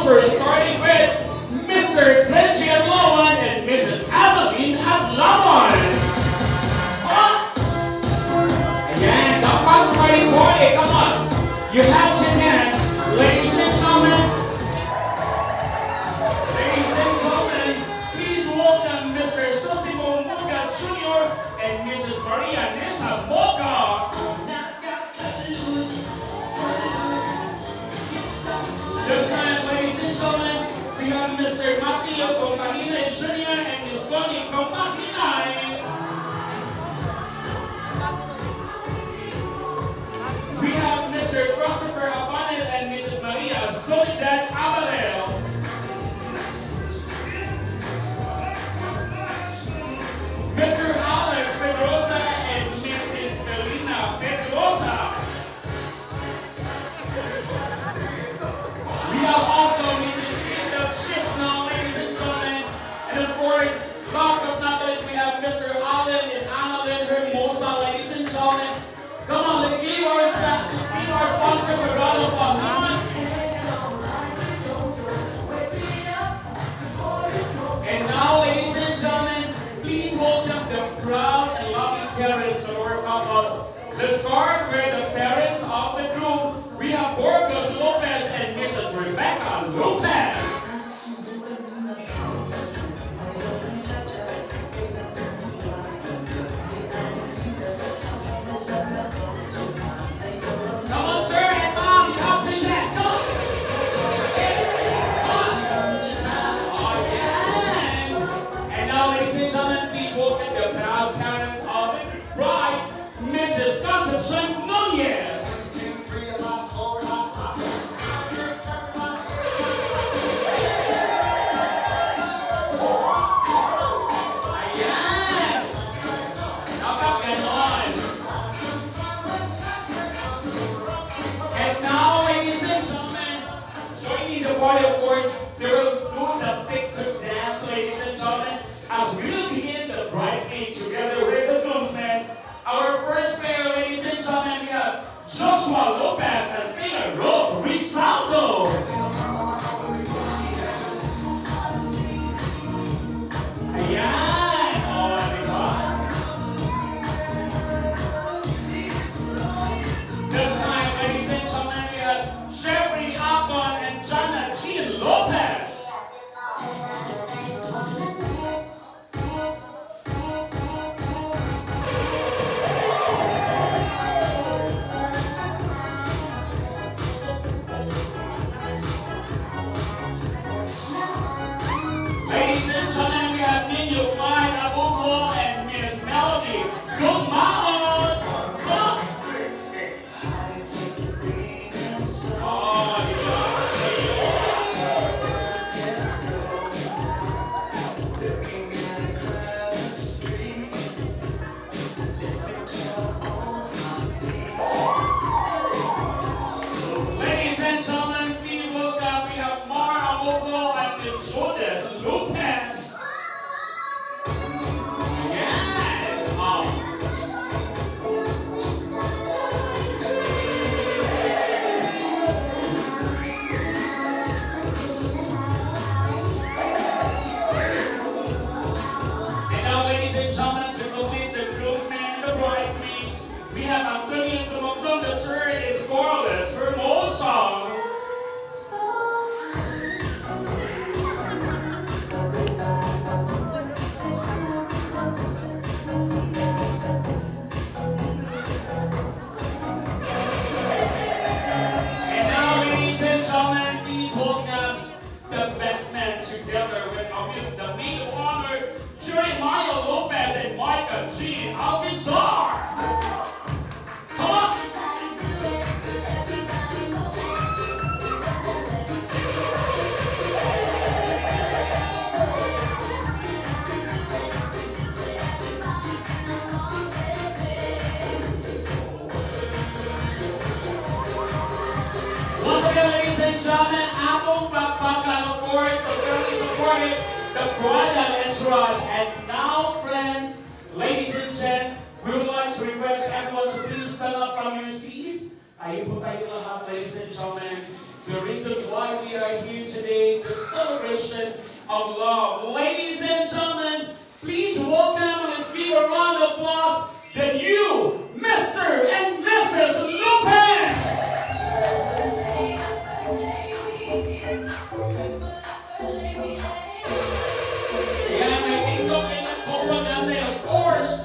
sponsor, starting with Mr. Clenchie Adlawan and Mrs. Adeline Adlawan. Ayan, kapag party, come on. You have to dance. Ladies and gentlemen, please welcome Mr. Sosimo Muga Jr. and Mrs. Maria Nessa Moga. This time, ladies and gentlemen, we have Mr. Mateo Compagina Jr. and Ms. Connie Compagina. We have Mr. Christopher Abanel and Mrs. Maria Soledad Abaleo. Mr. Alex Pedrosa and Mrs. Melina Pedrosa. We have also Mrs. Rita Chisnall, ladies and gentlemen. And of course, last but not least, we have Mr. Alan and Annalyn Hermosa, ladies and gentlemen. Come on, let's give our sponsor a round of applause. Come on. And now, ladies and gentlemen, please welcome the proud and loving parents of our couple. Let's start with the parents of the group. We have Borges Lopez and Mrs. Rebecca Lopez. Come on, sir and mom, you have to dance. Come on. Oh, yeah. And now, ladies and gentlemen, please welcome the proud parents of the bride, Mrs. Concepcion Nunez. Party of course, they will do the picture dance, ladies and gentlemen, as we will begin the bridesmaid together with the groomsmen. Our first pair, ladies and gentlemen, we have Joshua Lopez and Figueroa Rizaldo. Ayan! Oh my God! This time, ladies and gentlemen, we have Jeffrey Apon and Jana Jean Lopez. Ladies and gentlemen, we have Ninyo Clyde Abuko and Miss Melody Gumao. Ladies and gentlemen, please welcome, we have Mara Abuko and Miss Jodes Lopez. And now, ladies and gentlemen, to complete the groomsmen and the bridesmaids, we have Antonio Tumocton the third and Scarlett Hermosa. And now, ladies and gentlemen, please welcome the best men together with the maid of honor, Jeremiah Lopez and Micah Jean Alcazar. Come on. Once again, ladies and gentlemen, Apple Bakbakan Award, the family supported the bridal entourage. And now, friends, ladies and gents, we would like to request everyone to please stand up from your seats. Ayun po tayo lahat, ladies and gentlemen. The reason why we are here today, the celebration of love. Ladies and gentlemen, please welcome and let's give a round of applause the new Mr. and Mrs. Lopez! Yan, may TikTok and propaganda, of course.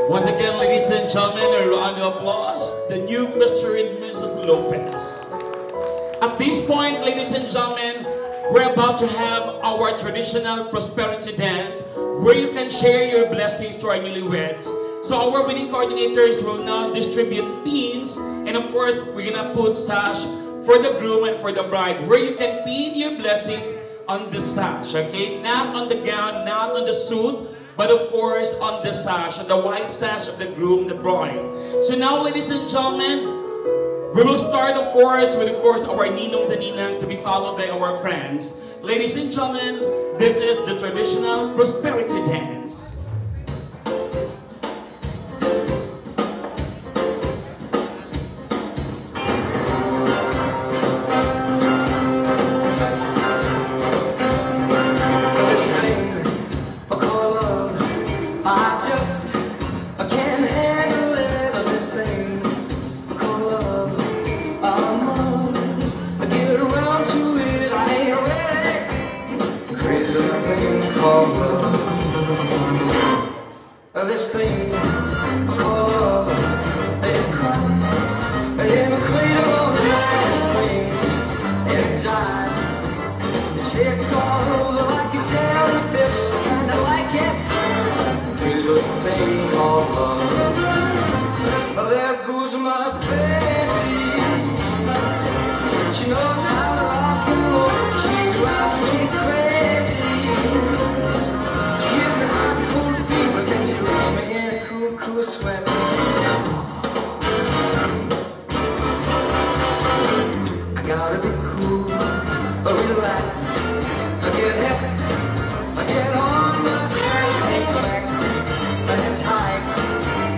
Once again, ladies and gentlemen, a round of applause, the new Mr. and Mrs. Lopez. At this point, ladies and gentlemen, we're about to have our traditional prosperity dance where you can share your blessings to our newlyweds. So our wedding coordinators will now distribute pins, and of course, we're gonna put sash for the groom and for the bride, where you can pin your blessings on the sash, okay? Not on the gown, not on the suit, but of course on the sash, on the white sash of the groom, the bride. So now, ladies and gentlemen, we will start, of course, with our ninong and ninang, to be followed by our friends. Ladies and gentlemen, this is the traditional prosperity dance. This thing called love, it cries in a cradle and it swings and it dives. It shakes all over like a jellyfish, kinda like it. Here's a thing called love. There goes my baby. She knows how to rock and roll. She drives me crazy. She gives me hot and cold fever, then she leaves me in a cool, cool sweat. I gotta be cool, relax. I get hip, I get on my track, take a back, I hit tight.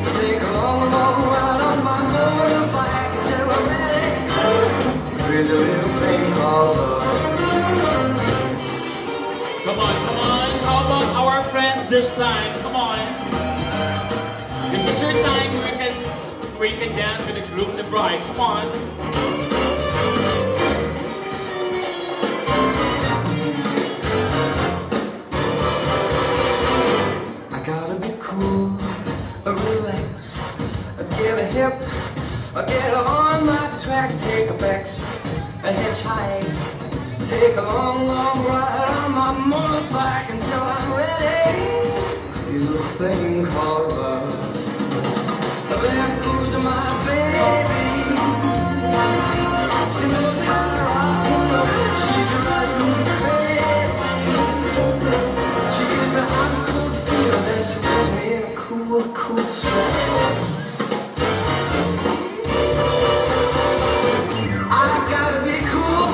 I take a long, long ride on my motorbike until I'm ready. Here's a little thing called love. Come on, come on. How about our friends this time? Come on. This is your time where you can dance with the groom and the bride. Come on. I gotta be cool, relax. I get a hip, I get on my track, take a backs, a hitchhike. Take a long, long ride on my motorbike until I'm ready. Here's a thing called love. There goes my baby. She knows how to rock and roll. She drives me crazy. She gives me hot and cold fever, then she puts me in a cool, cool sweat. I gotta be cool,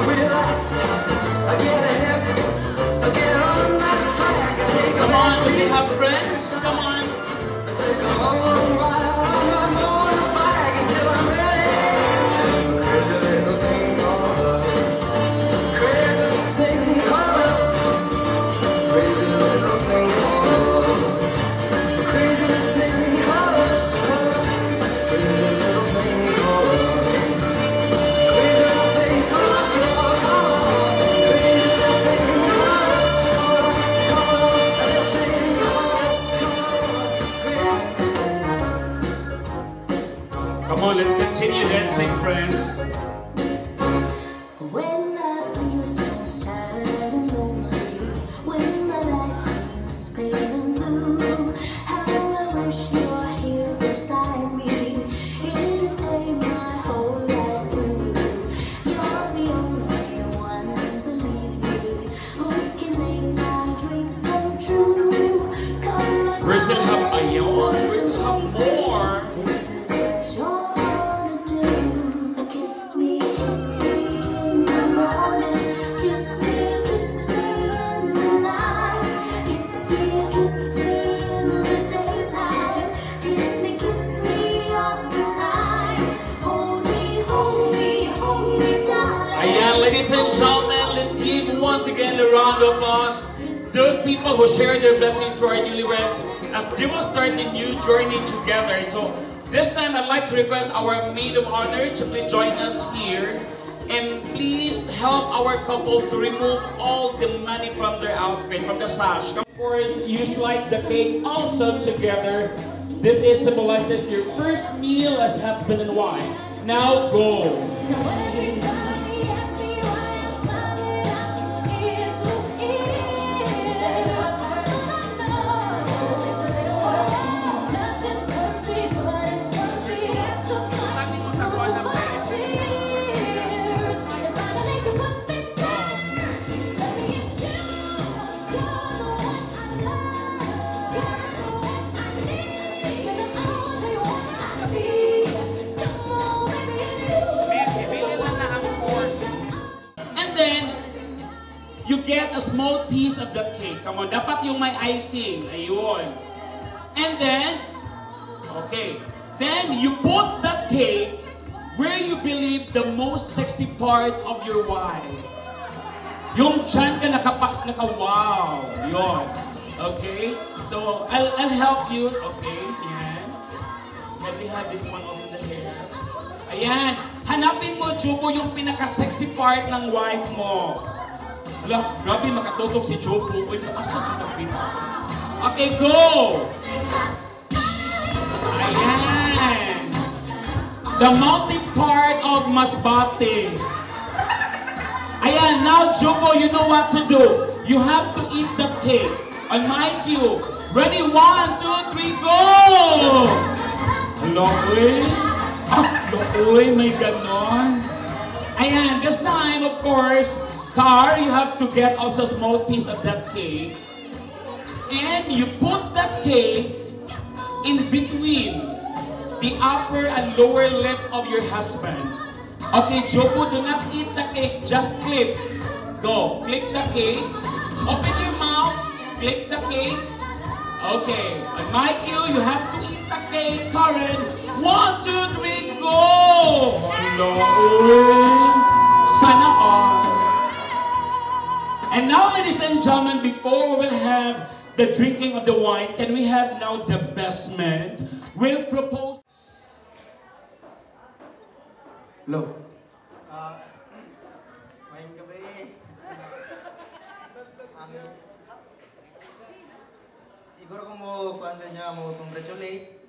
relax. I get a hip, I get on that track. I take a Come on, we have friends. Come on. I take a long, long ride on my motorbike until I'm ready. Crazy little thing called love. Crazy little thing called love. Crazy little thing called love. Crazy little thing called love. Crazy little thing called love. Crazy little thing called love. Crazy little thing Come on, let's continue dancing, friends. When I feel so sad and lonely, when my life seems pale and blue, how I wish you were here beside me, here to stay my whole life through. You're the only one, believe me, who can make my dreams come true. Come We still have Ayon. We still have more. this is what you're gonna do. Kiss me in the morning. Kiss me in the night. Kiss me in the daytime. Kiss me all the time. Hold me, hold me, hold me, darling. Ayan, ladies and gentlemen, let's give once again a round of applause to those people who share their blessings to our newlyweds as they will start a new journey together. So this time I'd like to request our maid of honor to please join us here. And please help our couple to remove all the money from their outfit, from the sash. Of course, you slice the cake also together. This is symbolizes your first meal as husband and wife. Now go. Now everybody asks me why I'm smiling. piece of that cake. Come on, dapat yung may icing. Ayun. And then, okay. Then you put that cake where you believe the most sexy part of your wife. Yung dyan ka naka-wow. Yun. Okay? So, I'll help you. Okay, yan. Then we have this one also in the hair. Ayan. Hanapin mo, Jubo, yung pinaka-sexy part ng wife mo. Hala, grabe, makatutok si Jubo. Uy, asa dito kita? Okay, go! Ayan. The mountain part of Masbate. Ayan, now Jubo, you know what to do. You have to eat the cake. On my cue. Ready? 1, 2, 3, go! Lokoy. Lokoy, may ganon. Ayan, this time, of course, Car, you have to get also a small piece of that cake. And you put that cake in between the upper and lower lip of your husband. Okay, Joko, do not eat the cake, just clip. Go, click the cake. Open your mouth, click the cake. Okay, on my cue, you have to eat the cake, Karen. 1, 2, 3, go! Hello, sana all. And now, ladies and gentlemen, before we will have the drinking of the wine, can we have now the best man will propose. Hello. Maayong gabi. Siguro ko mo paano niya mo congratulate.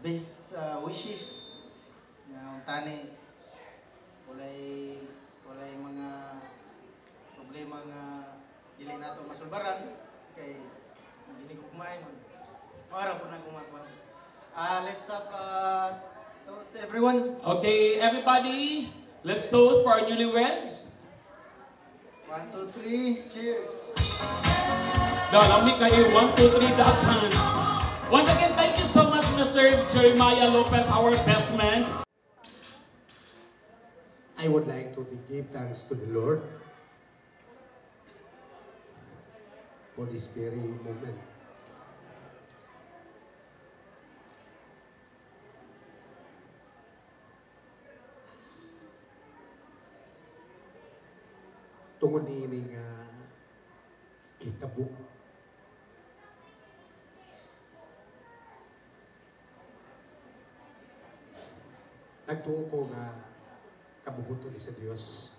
Best wishes. Tani. Walay mga problema nga dili nato masulbaran kay hindi ko kumain. Para ko na kumakuha. Let's up toast everyone. Okay, everybody, let's toast for our newlyweds. 1, 2, 3, cheers. Dalami kayo, 1, 2, 3, dahan. Once again, thank you so much, Mr. Jeremiah Lopez, our best man. I would like to give thanks to the Lord for this very moment. Tungod ini nga itabo. Nagtuo ko nga kabubuto ni sa Dios.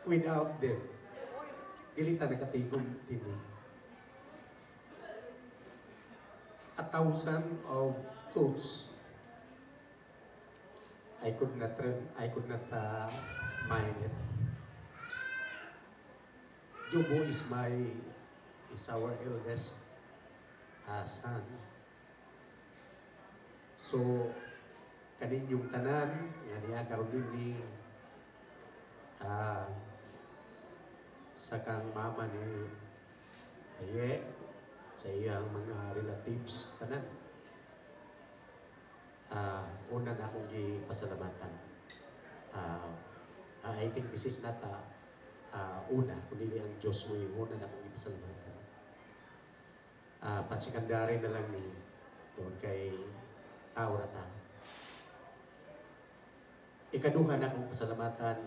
Without them, dili ta nakatigom dinhi. 1,000 of thoughts I could not mind it. Jubo is our eldest son. So kaninyong tanan nga niya karon dinhi sa kang mama ni Aye sa iyang mga relatives tanan. Una na akong gipasalamatan. I think this is not una, kundi ang Diyos mo yung una na akong gipasalamatan. Pansikandari na lang ni doon kay Aurata. Ikaduha na akong pasalamatan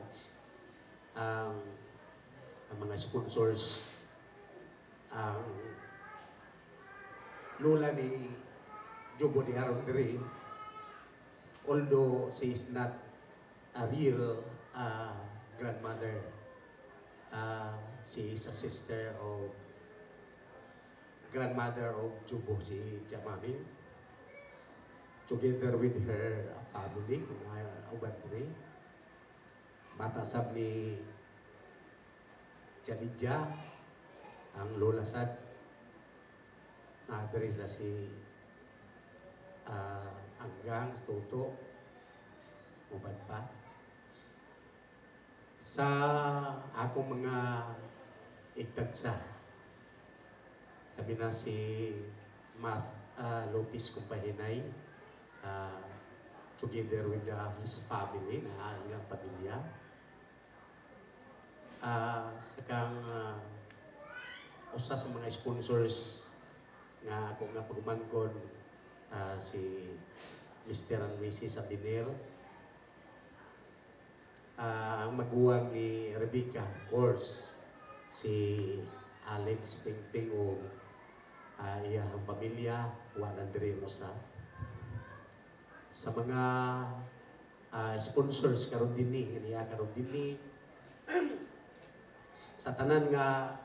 ang mga sponsors, ang lola ni Jubo de Aaron Gray. Although she is not a real grandmother, she is a sister of grandmother of Jubo, si Jamami, together with her family, kung uban rin. Matasab ni Janidja, ang lola sad, na-address na si Anggang, Toto, ubad pa. Sa akong mga igtagsa, sabi na si Math Lopez Kumpahinay, together with his family, na ilang pamilya. sakang usa sa mga sponsors nga ako nga pagmangkon si Mr. and Mrs. Abinel, ang maguwang ni Rebecca, of course, si Alex Pingping o iyang pamilya, Juan Andre Rosa. Sa mga sponsors karon dinhi, niya karon dinhi, sa tanan nga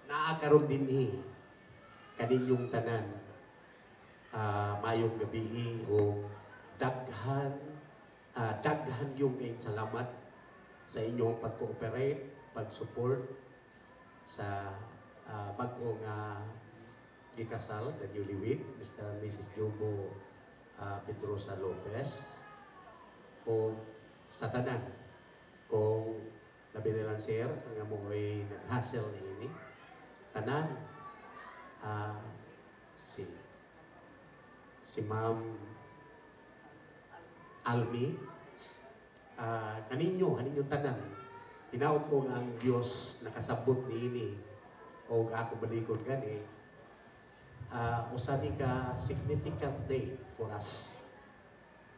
naa karon dinhi, kaninyong tanan, mayong gabi o daghan yung salamat sa inyong pag-cooperate, pag-support sa bago nga gikasal na newlywed, Mr. and Mrs. Jobo Pedrosa Lopez, o sa tanan kung labi nilang sir nga mo ay nag-hustle na ini tanan, si Ma'am Almi, kaninyo tanan, hinaot ko nga ang Diyos nakasabot ni ini o ako balikod gani, usani ka significant day for us,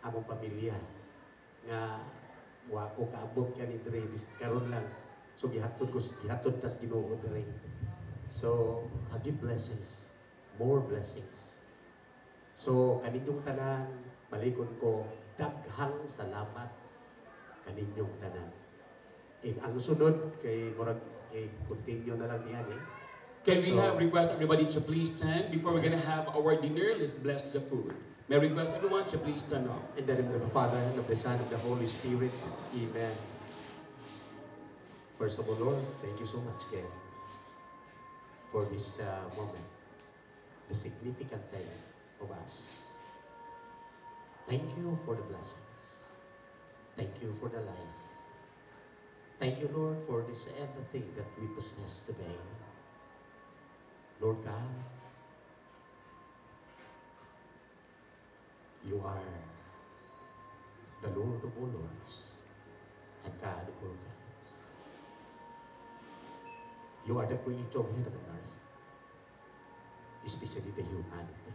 among pamilya, nga wa ko kaabot kani dire karon lang, so gihatod tas Ginoo dire. So give blessings, more blessings. So kaninyong tanan, balikon ko, daghang salamat kaninyong tanan. Ang sunod kay murag continue na lang niyan Can we have request everybody to please stand before we're going to have our dinner? Let's bless the food. May I request everyone to please stand up. In the name of the Father, and of the Son, and of the Holy Spirit. Amen. First of all, Lord, thank you so much, Ken, for this moment, the significant day of us. Thank you for the blessings. Thank you for the life. Thank you, Lord, for this everything that we possess today. Lord God, you are the Lord of all lords and God of all gods. You are the creator of heaven and earth, especially the humanity.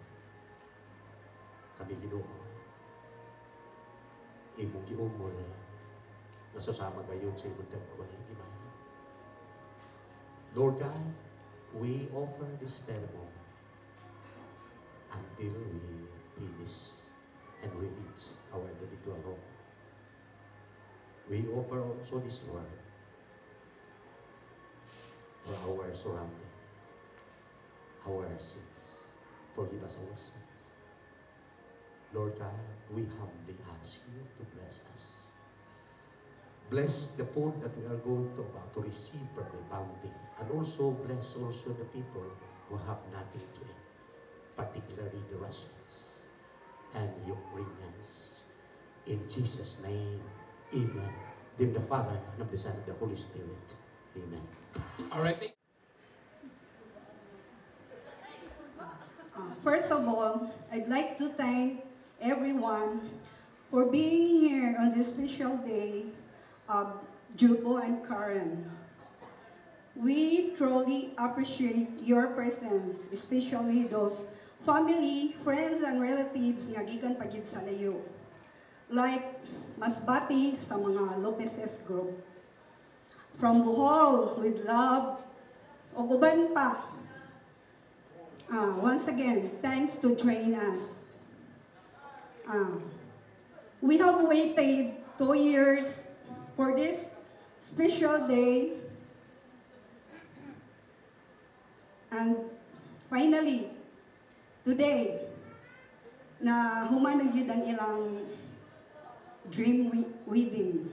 Kami Ginoo, imong giumol, nasusama gayon sa imong dagway, Ginoo. Lord God, we offer this very moment until we finish and we reach our individual home. We offer also this word for our surroundings, our sins. Forgive us our sins. Lord God, we humbly ask you to bless us. Bless the food that we are going to about to receive from the bounty, and also bless also the people who have nothing to eat, particularly the Russians and Ukrainians. In Jesus' name, amen. In the Father, and of the Son, and the Holy Spirit. Amen. All right. First of all, I'd like to thank everyone for being here on this special day of Jubo and Karen. We truly appreciate your presence, especially those family, friends, and relatives nga gikan pagyud sa layo. Like Masbati sa mga Lopez's group. From Bohol with love, o uban pa. Once again, thanks to join us. We have waited 2 years for this special day, and finally, today, na humanag yun ang ilang dream wedding.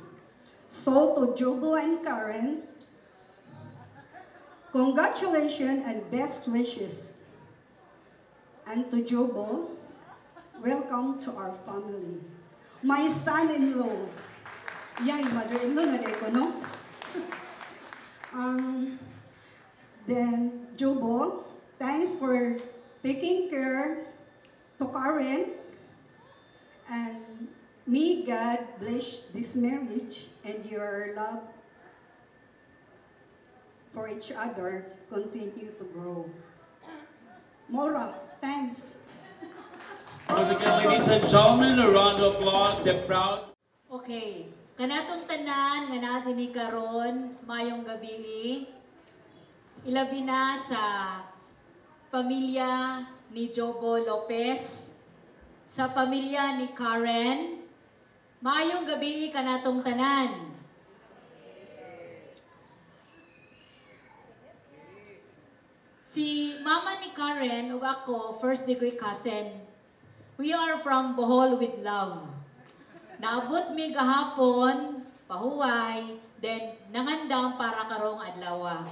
So, to Jobo and Karen, congratulations and best wishes. And to Jobo, welcome to our family. My son-in-law, yang mother-in-law na ko, no? Then, Jobo, thanks for taking care to Karen, and may God bless this marriage and your love for each other continue to grow. Mora, thanks. Once again, ladies and gentlemen, a round of applause. The proud. Okay, kanatong tanan nga natin ni karon mayong gabi. Ilabi na sa pamilya ni Jobo Lopez, sa pamilya ni Karen. Mayong gabi kanatong tanan. Si mama ni Karen ug ako, first degree cousin. We are from Bohol with love. Naabot mi gahapon, pahuway, then nangandam para karong adlaw.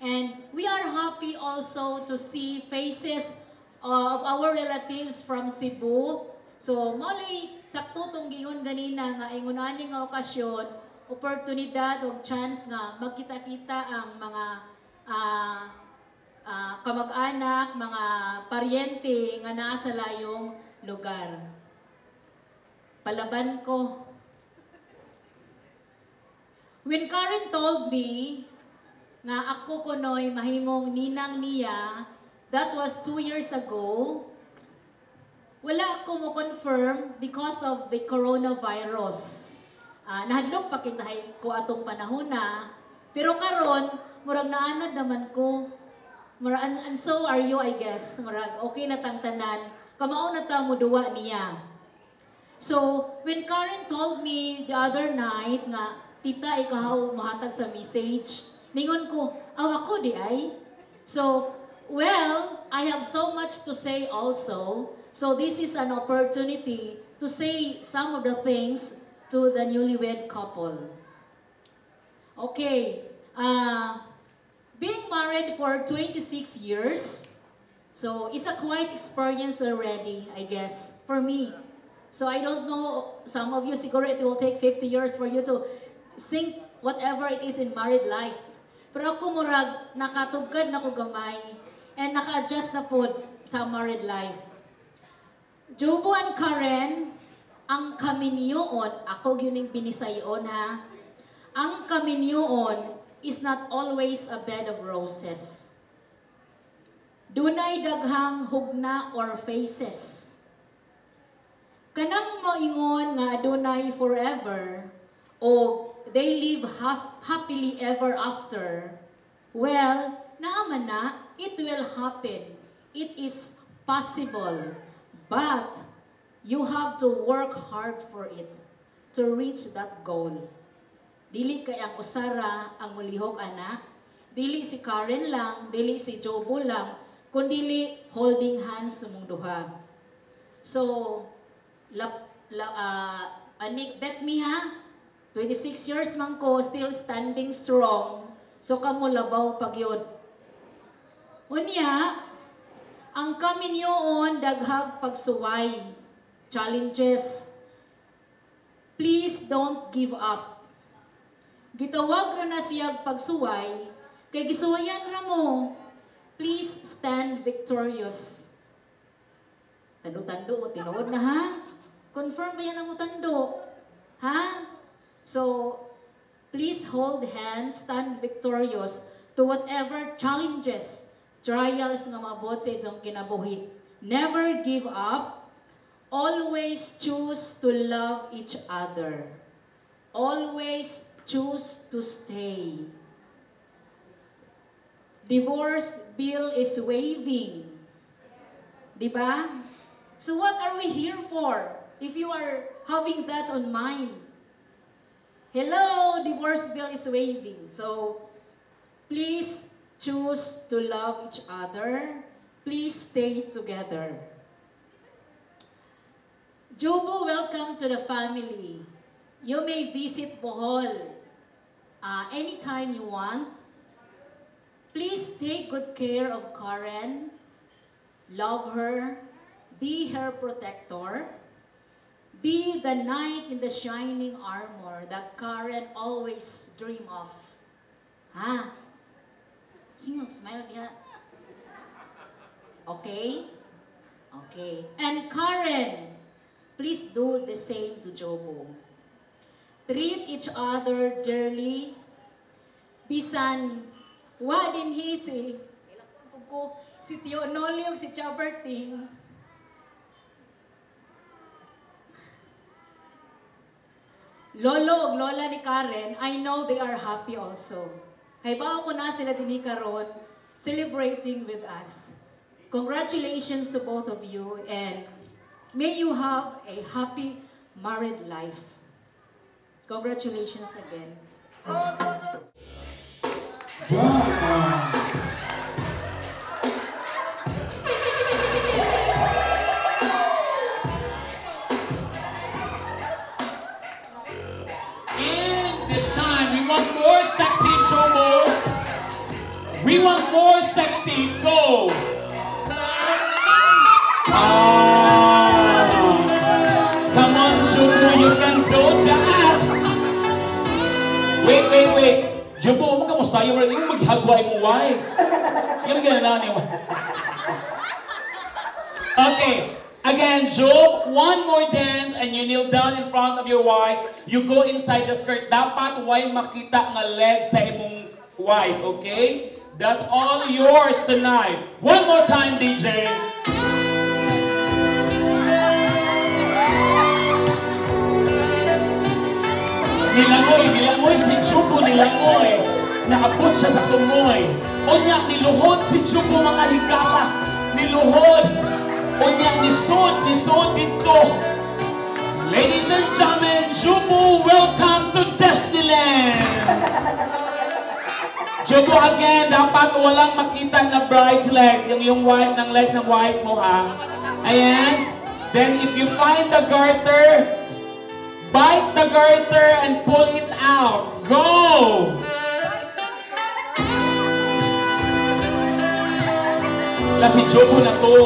And we are happy also to see faces of our relatives from Cebu. So, mali sakto tong gingon ganina nga ingon ani nga okasyon, oportunidad o chance nga magkita-kita ang mga kamag-anak, mga paryente nga naa sa layong lugar. Palaban ko. When Karen told me nga ako kunoy mahimong ninang niya, that was 2 years ago, wala ako mo confirm because of the coronavirus. Nahadlok pa kintahay ko atong panahon na, pero karon murag naanad naman ko. And so are you, I guess. Murag okay na tangtanan. Kamao na ta mo duwa niya. So, when Karen told me the other night nga, tita, ikaw mahatag sa message, ningon ko, ako di ay. So, well, I have so much to say also. So, this is an opportunity to say some of the things to the newlywed couple. Okay. Being married for 26 years, so it's a quite experience already, I guess, for me. So I don't know, some of you, siguro it will take 50 years for you to think whatever it is in married life. Pero ako murag, nakatugad na ko gamay, and naka-adjust na po sa married life. Jobo and Karen, ang kaminyoon, ako yun yung binisayon ha, ang kaminyoon is not always a bed of roses. Dunay daghang hugna or faces. Kanang moingon nga adunay forever o they live happily ever after. Well, naaman na, it will happen. It is possible. But you have to work hard for it to reach that goal. Dili kay ang usara ang mulihok anak, dili si Karen lang, dili si Jobo lang, kundi holding hands sa mong duha. So, bet me ha, 26 years man ko, still standing strong, so kamo labaw pagyod. Unya, ang kaminyoon daghag pagsuway, challenges. Please don't give up. Gitawag na siyag pagsuway, kay gisuwayan ra mo. Please stand victorious. Tando-tando mo, tinuod na ha? Confirm ba yan ang tando? Ha? So, please hold hands, stand victorious to whatever challenges, trials nga maabot sa inyong kinabuhi. Never give up. Always choose to love each other. Always choose to stay. Divorce bill is waiving. Diba? So what are we here for if you are having that on mind? Hello, divorce bill is waiving. So please choose to love each other. Please stay together. Jobo, welcome to the family. You may visit Bohol anytime you want. Please take good care of Karen. Love her. Be her protector. Be the knight in the shining armor that Karen always dream of. Ha? Sino? Smile niya. Okay? Okay. And Karen, please do the same to Jobo. Treat each other dearly. Bisan Wa din hisi. Ko si Tio Noli ug si Chaberting. Lolo ug lola ni Karen, I know they are happy also. Kay bao ko na sila dinhi karon celebrating with us. Congratulations to both of you and may you have a happy married life. Congratulations again. And this time, we want more sexy Jobo. We want more sexy. Go. Come on, Jobo, you can do that. Wait. Jobo, huwag ka mo sayo. Yung maghagway mo, wife. Yan ang ganaan niya. Okay. Again, Job, one more dance and you kneel down in front of your wife. You go inside the skirt. Dapat way makita nga leg sa imong wife, okay? That's all yours tonight. One more time, DJ. Nilangoy si Jobo, nilangoy. Naabot siya sa tumoy. Unya, niluhod si Jobo mga higala. Niluhod. Unya, nisod dito. Ladies and gentlemen, Jobo, welcome to Disneyland. Jobo, again, dapat walang makita na bride's leg. Yung wife ng legs ng wife mo, ha? Ayan. Then, if you find the garter, bite the garter and pull it out. Go! Wala si Jobo na to.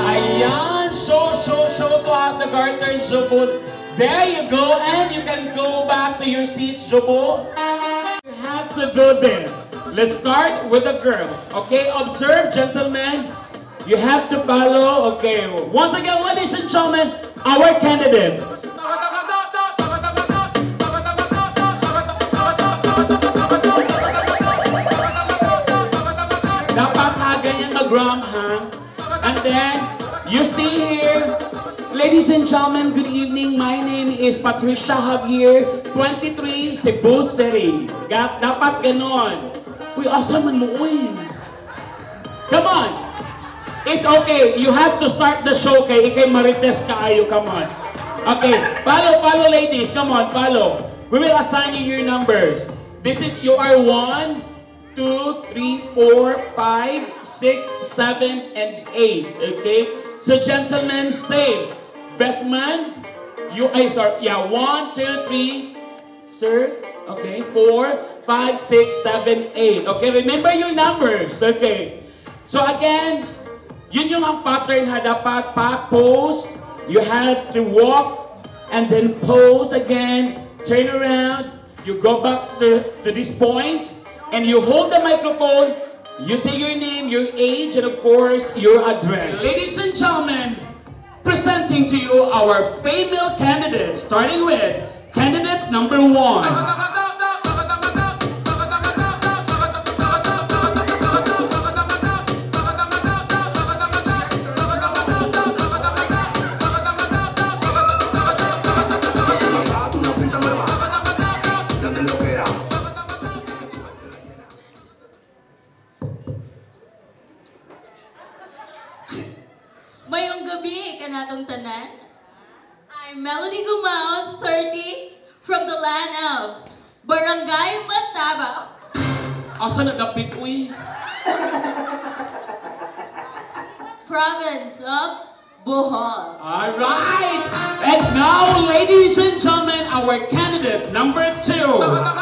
Ayan, show to out the garter, Jobo. There you go, and you can go back to your seats, Jobo. You have to do this. Let's start with the girl. Okay, observe, gentlemen. You have to follow. Okay, once again, ladies and gentlemen, our candidates. Dapat ha, ganyan mag-ram, ha? And then, you stay here. Ladies and gentlemen, good evening. My name is Patricia Javier, 23, Cebu City. Dapat ganon. Uy, asa man mo, uy. Come on. It's okay. You have to start the show, kay ikay marites kaayo. Come on. Okay, follow, ladies. Come on, follow. We will assign you your numbers. This is, you are 1, 2, 3, 4, 5, 6, 7, and 8. Okay? So, gentlemen, stay. Best man, you, sorry, yeah, 1, 2, 3, sir, okay, 4, 5, 6, 7, 8. Okay, remember your numbers. Okay. So, again, yun yung ang pattern ha, dapat pose, you have to walk, and then pose again, turn around, you go back to this point, and you hold the microphone, you say your name, your age, and of course, your address. Ladies and gentlemen, presenting to you our female candidates, starting with candidate number 1. Mayong gabi kanatong tanan. I'm Melody Gumao, 30, from the land of Barangay Mataba. Asa na dapit, uy? Province of Bohol. Alright! And now, ladies and gentlemen, our candidate number 2.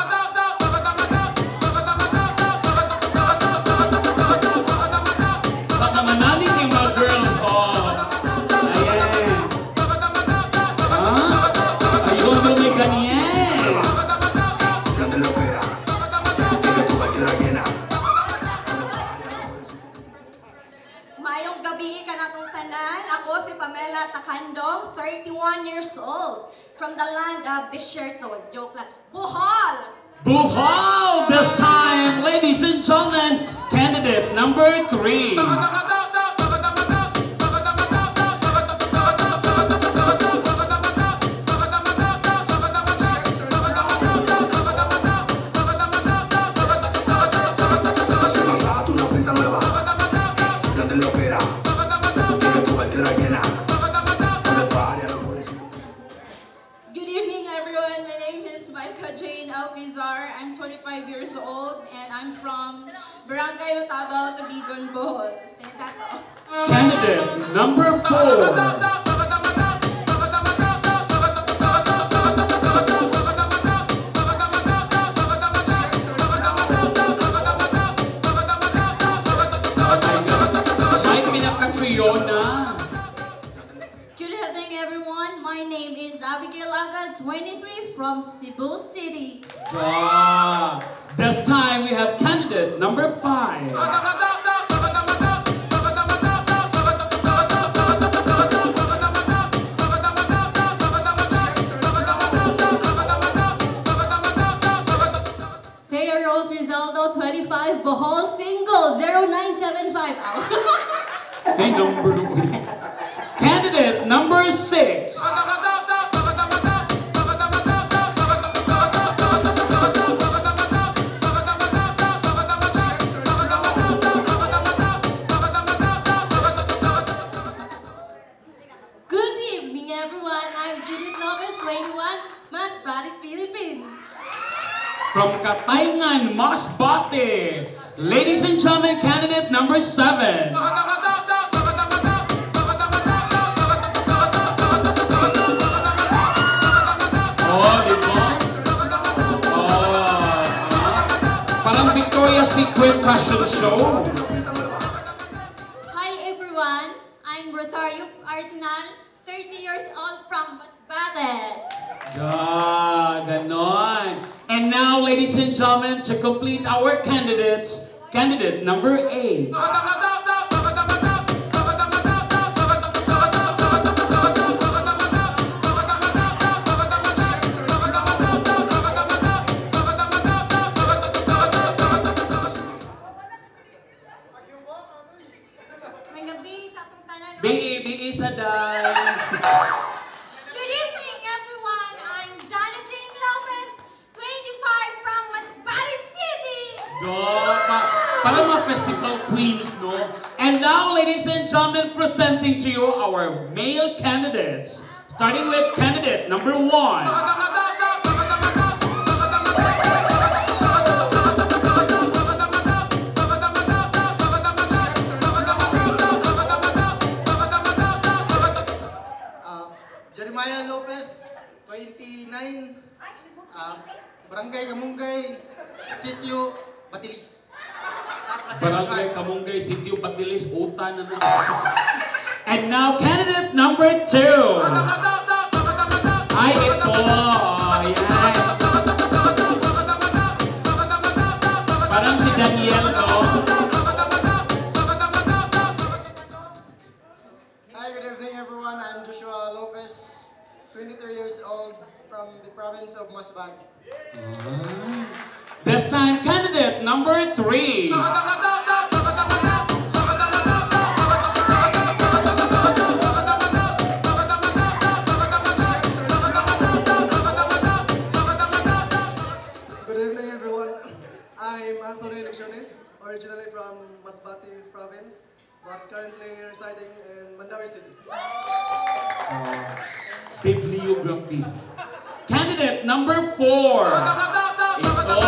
Mayong gabi tanan. Ako si Pamela Takandong, 31 years old, from the land of Desierto. Joke lang. Bohol! Bohol! This time, ladies and gentlemen, candidate number 3. Good evening, everyone. My name is Micah Jane Alpizar. I'm 25 years old, and I'm from Barangay Otabao, Tubigon, Bohol. And that's all. Candidate number 4. Good evening, everyone. My name is Abigail Aga, 23, from Cebu City. This time we have candidate number 5. Thea Rose Rizaldo, 25, Bohol, single, 0975. Hey, number 2. Candidate number 6. Good evening, everyone. I'm Judith Lopez, 21, Masbate, Philippines. From Katayngan, Masbate. Ladies and gentlemen, candidate number 7. Parang Victoria's Secret fashion show. Hi, everyone. I'm Rosario Arsenal, 30 years old from Masbate. Ganon. And now, ladies and gentlemen, to complete our candidates, candidate number 8. May gabi sa atong tanan. B.E. sa day. Good evening, everyone. I'm Jana Jane Lopez, 25, from Masbate City. Parang mga festival queens, no? And now, ladies and gentlemen, presenting to you our male candidates. Starting with candidate number 1. Jeremiah Lopez, 29, Barangay Kamunggay, Sitio, Batilis. Barangay Kamunggay, Sitio, Batilis, Uta na na. And now, candidate number 2. Ay, ito. Ayan. Parang si Daniel, no? Hi, good evening everyone. I'm Joshua Lopez, 23 years old, from the province of Masbate. This time, candidate number 3. Good evening everyone. I'm Anthony Lecciones, originally from Masbate province, but currently residing in Mandawi City. Bibliography. Candidate number 4. Ito.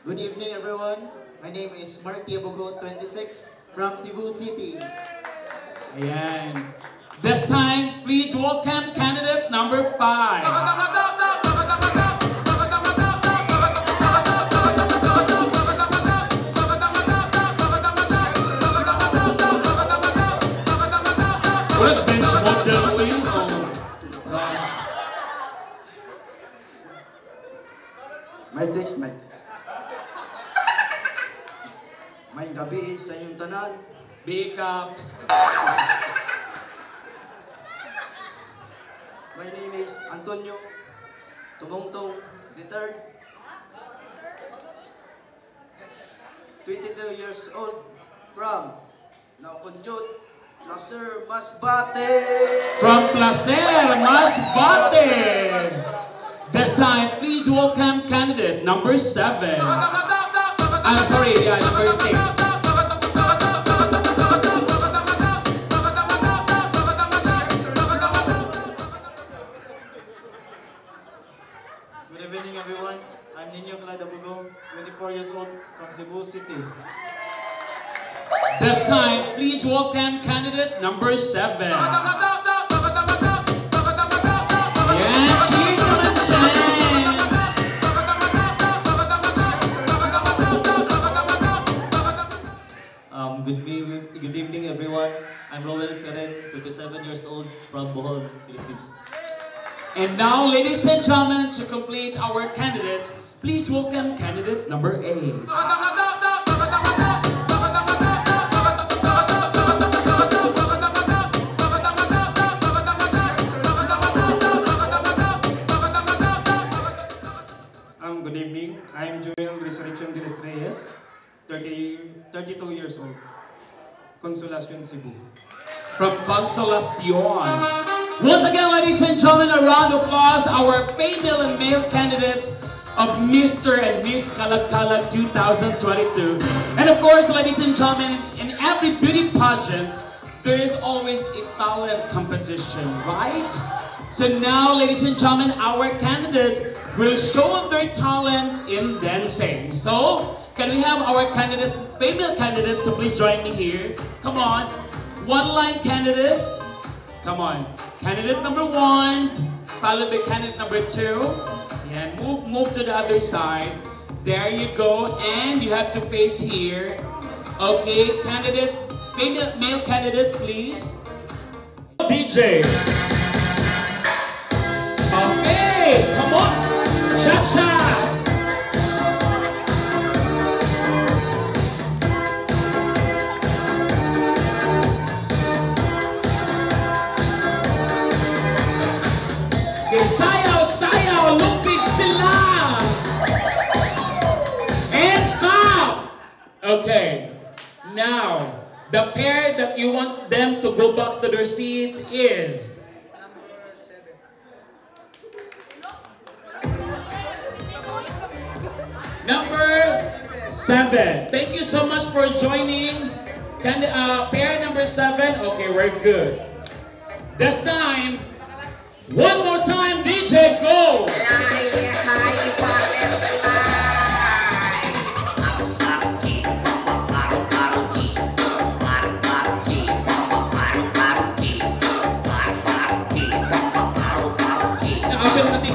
Good evening, everyone. My name is Marty Abugo, 26, from Cebu City. Ayan. This time, please welcome candidate number 5. May text, may. May gabi sa inyong tanan. Big up. My name is Antonio Tumongtong III. 22 years old from Nauconjot, Placer, Masbate. From Placer, Masbate. This time, please welcome candidate number 7. Sorry, yeah, number 6. Good evening, everyone. I'm Nino Cladabugo, 24 years old from Cebu City. This time, please welcome candidate number 7. Yeah, cheers to the chance. Good evening, everyone. I'm Roel Karen, 27 years old from Bohol, Philippines. And now, ladies and gentlemen, to complete our candidates, please welcome candidate number 8. Good evening. I'm Joel Resurrection de los Reyes, 32 years old. Consolacion, Cebu. From Consolacion. Once again, ladies and gentlemen, a round of applause, our female and male candidates of Mr. and Miss Kalakala 2022. And of course, ladies and gentlemen, in every beauty pageant, there is always a talent competition, right? So now, ladies and gentlemen, our candidates will show their talent in dancing. So, can we have our candidate, female candidates, to please join me here? Come on. One-line candidates. Come on. Candidate number 1, followed by candidate number 2. And move to the other side. There you go. And you have to face here. Okay, candidates, male candidates, please. DJ. Okay, come on. Cha-cha. Sayaw, lupig sila! And stop! Okay, now, the pair that you want them to go back to their seats is... Number 7. Thank you so much for joining. Pair number 7. Okay, we're good. This time, one more time, DJ, go!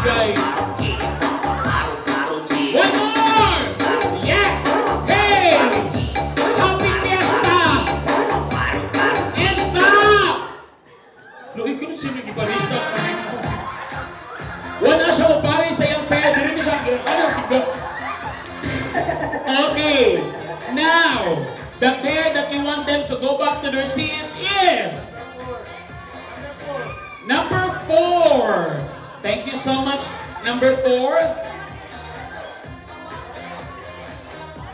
Guys. One more! Yeah! Hey! Happy Fiesta! And stop! Look, ko na sino gibalista. Wala siya o pare sa iyong pair. Dili siya. Okay. Now, the pair that we want them to go back to their seats is... Number 4. Thank you so much. Number 4.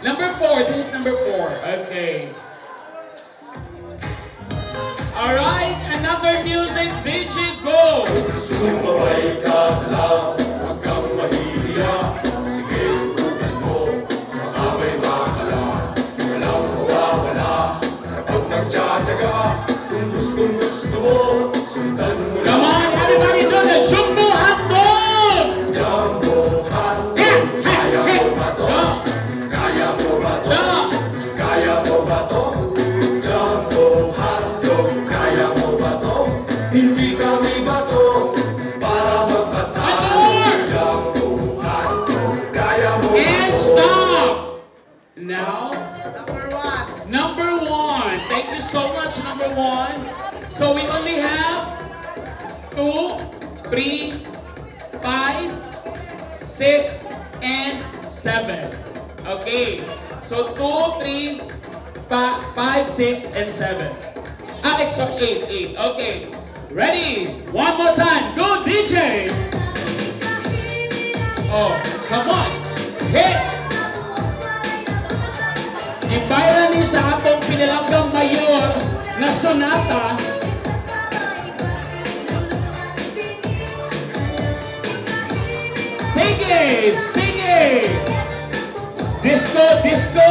Number 4. This is number 4. Okay. Alright, another music. DJ, go! Sumabay ka lang, huwag kang mahihiya. Sige, subukan mo, baka may makala. Walang mawawala, kapag nagtsatsaga. Kung gusto mo, sundan mo lang. Come on, everybody do the Jumbo Hotdog! Jumbo Hotdog, kaya mo ba to? Kaya mo ba to? Kaya mo ba to? Jumbo Hotdog, kaya mo ba to? Hindi kami bato para magpatay. Jumbo Hotdog, kaya mo ba to? And stop! Now, number 1. Thank you so much, number 1. So we only have 2, 3, 5, 6, and 7. Okay. So 2, 3, 5, 6, and 7. So 8. Okay. Ready? One more time. Go, DJ! Oh, come on. Hit! Ibayan ni sa atong pinilagang mayor na sonata. Sige! Sige! Disco, disco!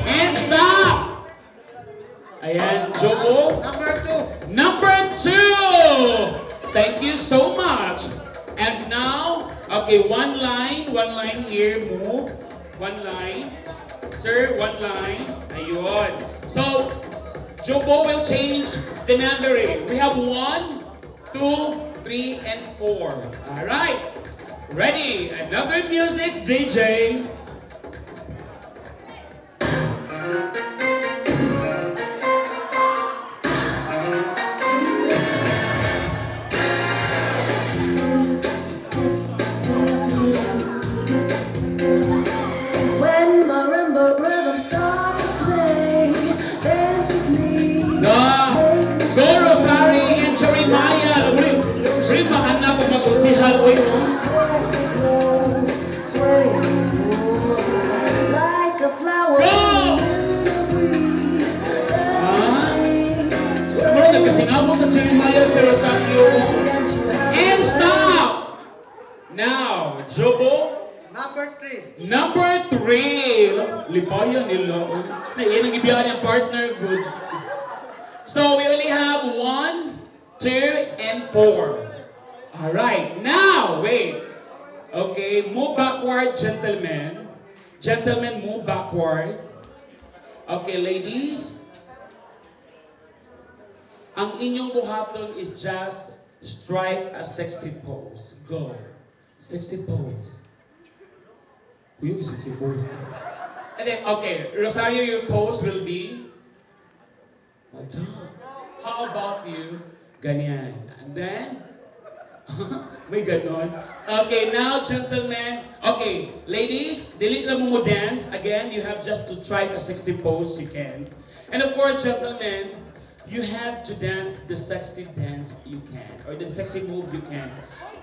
And stop! Ayan, Joko. Number 2! Thank you so much. And now, okay, one line here, move. One line. Sir, one line. Ayun. So, Joko will change the numbering. We have 1, 2, 3, and 4. Alright. Ready? Another music, DJ. And stop! Now, Jobo. Number 3. Lipayan nila. Yan ang ibiyan yung partner. Good. So, we only have 1, 2, and 4. Alright. Now, wait. Okay, move backward, gentlemen. Gentlemen, move backward. Okay, ladies. Ang inyong buhaton is just strike a 60 pose. Go. 60 pose. Kuya, 60 pose. And then, okay, Rosario, your pose will be... How about you? Ganyan. And then... May ganon. Okay, now, gentlemen. Okay, ladies, dili lang mo dance. Again, you have just to strike a 60 pose you can. And of course, gentlemen, you have to dance the sexy dance you can, or the sexy move you can.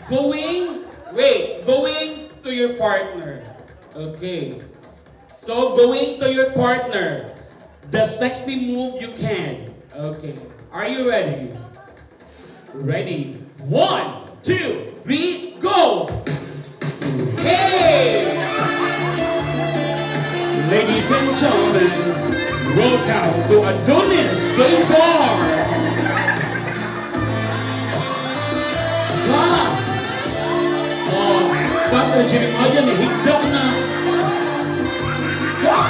Going to your partner. Okay. So, going to your partner, the sexy move you can. Okay. Are you ready? Ready. 1, 2, 3, go! Hey! Ladies and gentlemen, welcome to Adonis Gay Bar! Wow! Oh, Papa Jeremiah, nahigda na! Why?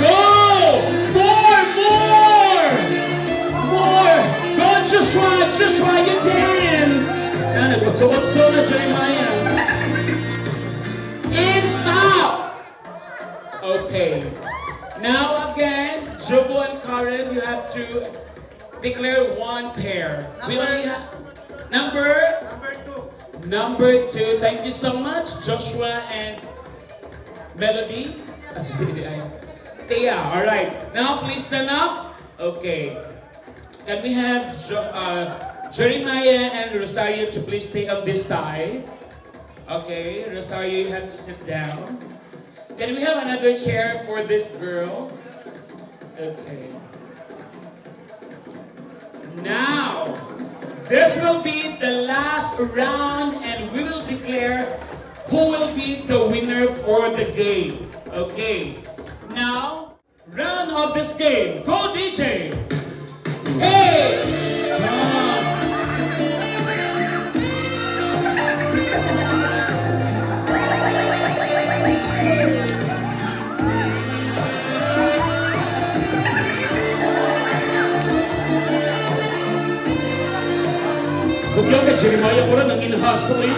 Go! More! Go, just try your dance! So what's so na Jeremiah? And stop! Okay. Now again, Jobo and Karen, you have to declare one pair. We only have number 2. Thank you so much, Joshua and Melody. Yeah, alright. Now please stand up. Okay. Can we have Jeremiah and Rosario to please stay on this side? Okay, Rosario, you have to sit down. Can we have another chair for this girl? Okay. Now, this will be the last round and we will declare who will be the winner for the game. Okay. Now, round of this game. Go, DJ! Hey! Bugyaw ka, Jeremiah, ko rin ang inhaso eh.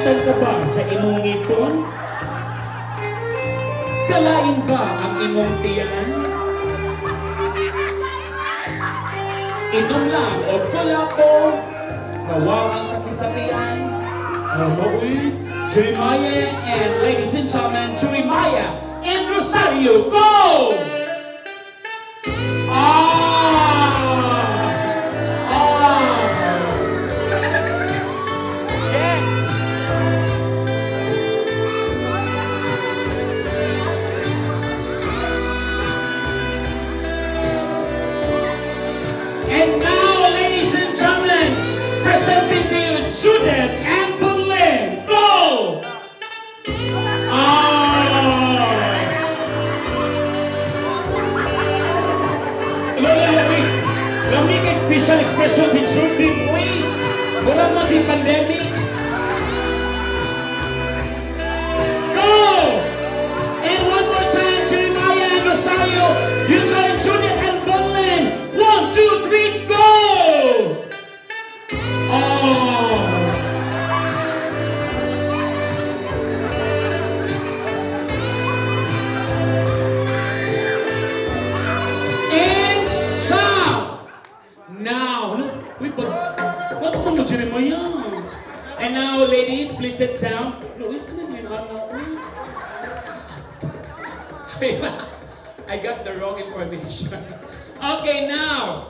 Nasaktan ka ba sa imong ngipon? Kalain ba ang imong tiyan? Inom lang o kulapo, nawa ang sakit sa tiyan. Ahoy, Jeremiah and ladies and gentlemen, Jeremiah and Rosario, go! And now, ladies and gentlemen, presenting to you Judith and Berlin. Go! Lamig facial expression si Judith. Uy, wala man di pandemic. Go! And one more time, Jeremiah and Rosario. You join Judith and Berlin. 1, 2, 3, go! And stop! Now, what mo Jeremiah? And now, ladies, please sit down. No, I got the wrong information. Okay, now,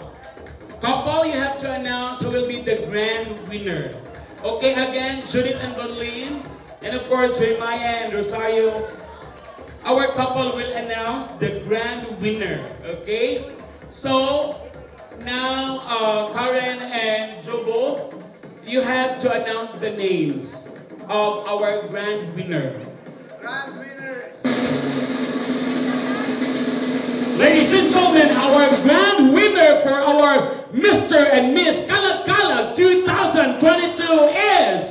couple, you have to announce who will be the grand winner. Okay, again, Judith and Berlin, and of course, Jeremiah and Rosario. Our couple will announce the grand winner. Okay, so now, Karen and Jobo, you have to announce the names of our grand winner. Grand winner. Ladies and gentlemen, our grand winner for our Mr. and Miss Kalag Kalag 2022 is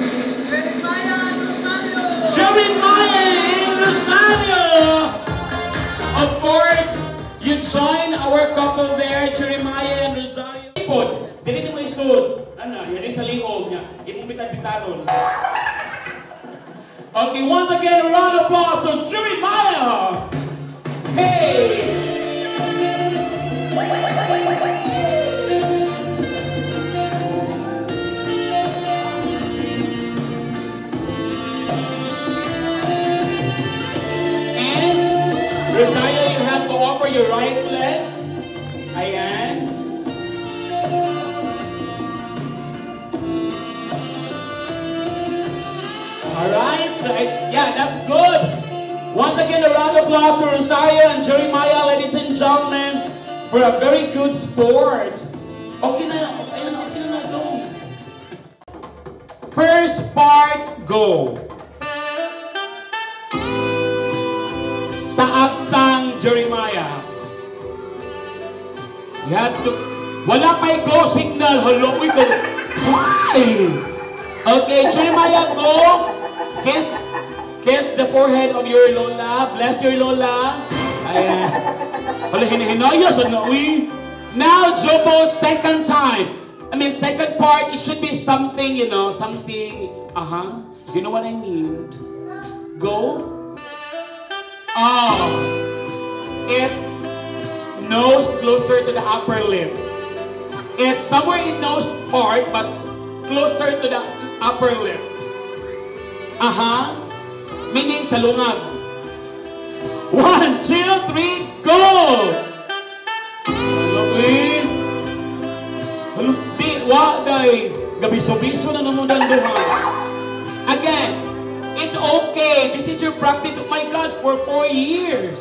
Jeremiah and Rosario. Jeremiah and Rosario. Of course, you join our couple there, Jeremiah and Rosario. Ipod, dili mo isud. Ano, yan sa liog niya. Imong bitan-bitaron. Okay, once again, a round of applause to Jeremiah. Hey! Rosario, you have to offer your right leg. Ayan. Alright, so yeah, that's good. Once again, a round of applause to Rosario and Jeremiah, ladies and gentlemen, for a very good sports. Okay na, go. First part, go. Sa aktang Jeremiah. You have to, wala pa'y go signal. Hello, we go. Okay, Jeremiah, go. Kiss the forehead of your lola. Bless your lola. Ayan. Wala, hinahinayas. Now, Jobo, second time. I mean, second part, it should be something, you know, something, you know what I mean? Go. It's nose closer to the upper lip. It's somewhere in nose part, but closer to the upper lip. Meaning sa lungag. 1, 2, 3, go! Okay. Di, waday. Gabiso-biso na namudan duha. Again, it's okay. This is your practice, oh my God, for 4 years.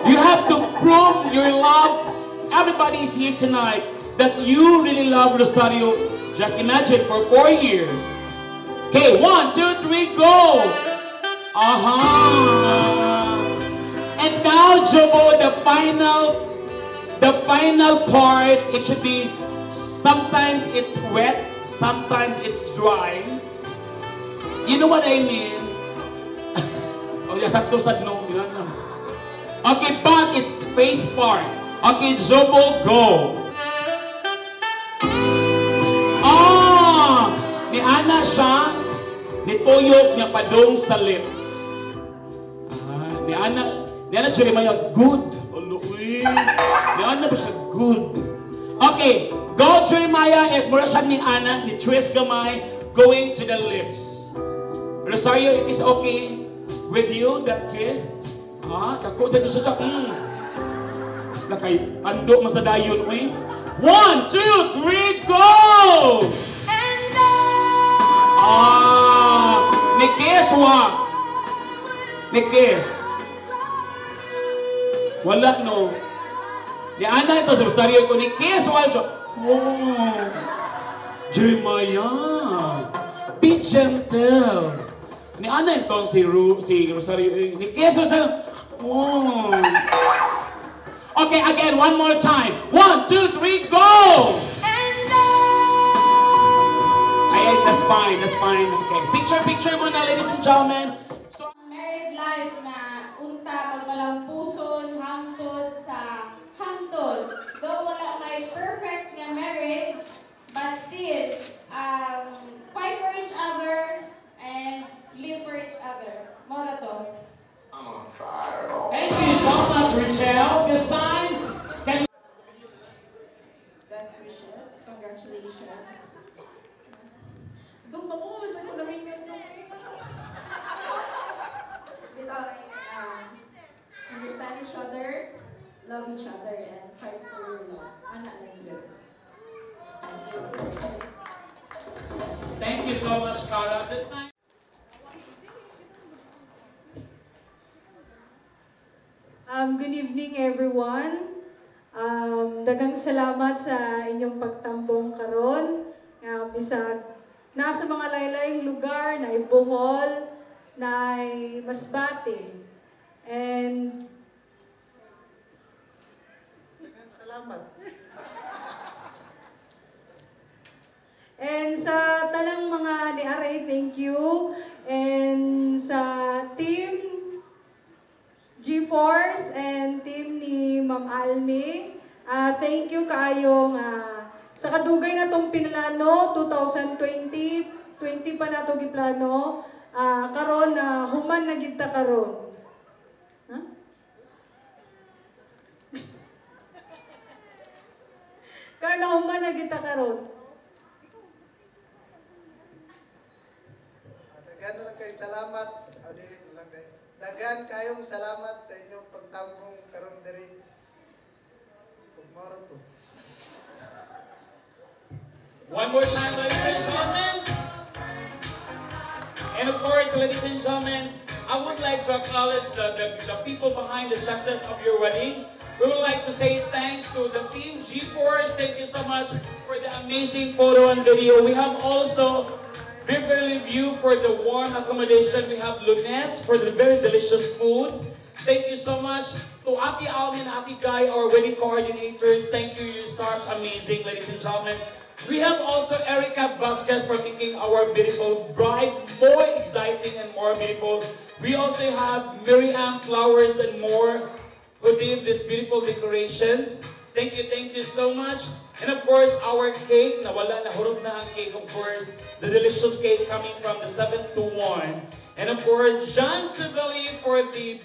You have to prove your love. Everybody is here tonight that you really love Rosario. Just imagine, for 4 years. Okay, 1, 2, 3, go! And now, Jobo, the final part, it should be, sometimes it's wet, sometimes it's dry. You know what I mean? Oh, yeah, sakto-sad no. Okay, but it's face part. Okay, Jobo, go. Ni Ana siya. nituyok niya padong sa lip. Ni Ana Jeremiah, good. Uluwi. Ni Ana ba siya good? Okay, go Jeremiah at mura siya ni Ana, ni twist gamay, going to the lips. Rosario, it is okay with you, that kiss? Tako sa siya. Lakay, tando man sa dayon, eh. 1, 2, 3, go! Ni kiss wa. Ni kiss. Wala no. Ni Ana ito sa Rosario ko, ni kiss wa siya. Oh. Jeremiah. Be gentle. Ni Ana ito si Rosario. Ni kiss wa siya. Oh. Okay, again, one more time. 1, 2, 3, go! Ay, that's fine, that's fine. Okay, picture muna, ladies and gentlemen. So, married life na unta pagmalampuson hangtod sa hangtod. Though wala may perfect nga marriage, but still fight for each other and live for each other. Mo na to. I'm on fire. Thank you so much, Richelle. This time, can Best wishes. Congratulations. Gumba mo, basta ko namin yung understand each other, love each other, and fight for your love. Anak lang good. thank you so much, Cara. This time. Good evening everyone. Daghang salamat sa inyong pagtambong karon. Bisag nasa mga laylayong lugar na Bohol, na Masbate. And Salamat. And sa talang mga ni-aray, thank you. And sa team G-Force and team ni Ma'am Almi, thank you kaayo sa kadugay na tong pinlano 2020 pa na to giplano, karon na human na gid ta karon. Karon na human na gid ta karon. Daghan lang kayo salamat. Daghan kayong salamat sa inyong pagtambong karon diri. Tomorrow to. One more time, ladies and gentlemen. And of course, ladies and gentlemen, I would like to acknowledge the people behind the success of your wedding. We would like to say thanks to the team G-Force. Thank you so much for the amazing photo and video. We have also Beverly View for the warm accommodation. We have Lunettes for the very delicious food. Thank you so much to Ate Alvin and Ate Guy, our wedding coordinators. Thank you, you stars, amazing, ladies and gentlemen. We have also Erica Vasquez for making our beautiful bride more exciting and more beautiful. We also have Miriam Flowers and more who did these beautiful decorations. Thank you so much. And of course, our cake, nawala na hurog na ang cake, of course, the delicious cake coming from the 721. And of course, John Civelli for the